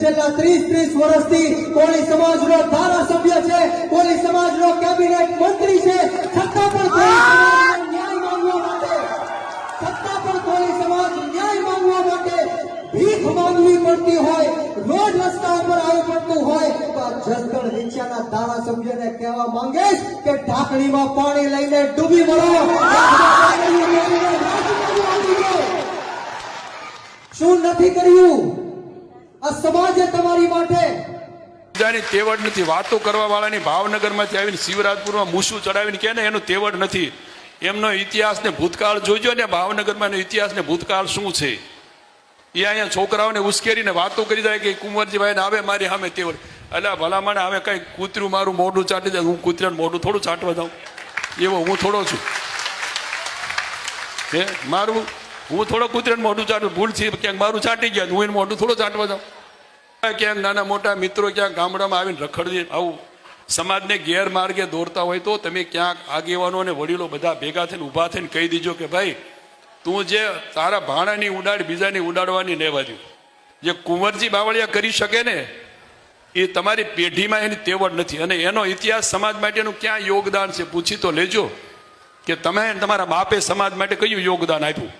છેલ્લા 30 વર્ષથી કોળી સમાજનો ધારાસભ્ય છે, કોળી સમાજનો કેબિનેટ મંત્રી છે, છતાં પણ કોળી સમાજ ન્યાય માંગવા માટે ભીખ માંગવી પડતી હોય, રોજ રસ્તા ઉપર આવવું પડતું હોય તો આ જસદણ વિછિયાના ધારાસભ્યને કહેવા માંગે કે ઢાંકણીમાં પાણી લઈને ડૂબી મરો। શું નથી કર્યું આ સમાજે તમારી માટે? તેવડ નથી વાતો કરવા વાળાની ભાવનગરમાંથી આવીને શિવરાજપુરમાં મૂસું ચડાવીને કે ને એનું તેવડ નથી। એમનો ઇતિહાસ ને ભૂતકાળ જોઈજો ને, ભાવનગરમાં ઇતિહાસ ને ભૂતકાળ શું છે એ અહીંયા છોકરાઓને ઉશ્કેરીને વાતો કરી જાય કે કુંવરજીભાઈ ને આવે મારી સામે તેવડ। એટલે ભલામણ હવે કઈ કૂતરું મારું મોઢું ચાટી જાય, હું કૂતરાનું મોઢું થોડું ચાટવા જાઉં? એવો હું થોડો છું હે? મારું હું થોડો કૂતરાનું મોઢું ચાટું ભૂલથી ક્યાંક મારું ચાટી ગયા, હું એનું મોઢું થોડો ચાટવા જાઉં? ક્યાંક નાના મોટા મિત્રો ક્યાંક ગામડામાં આવીને રખડી આવું સમાજને ગેરમાર્ગે દોરતા હોય તો તમે ક્યાંક આગેવાનો અને વડીલો બધા ભેગા થઈને ઊભા થઈને કહી દીજો કે ભાઈ તું જે તારા ભાણાની ઉડાડ બીજાની ઉડાડવાની લેવા દો। જે કુંવરજી બાવળિયા કરી શકે ને એ તમારી પેઢીમાં એની તેવડ નથી, અને એનો ઇતિહાસ સમાજ માટેનું ક્યાં યોગદાન છે પૂછી તો લેજો કે તમે તમારા બાપે સમાજ માટે કયું યોગદાન આપ્યું।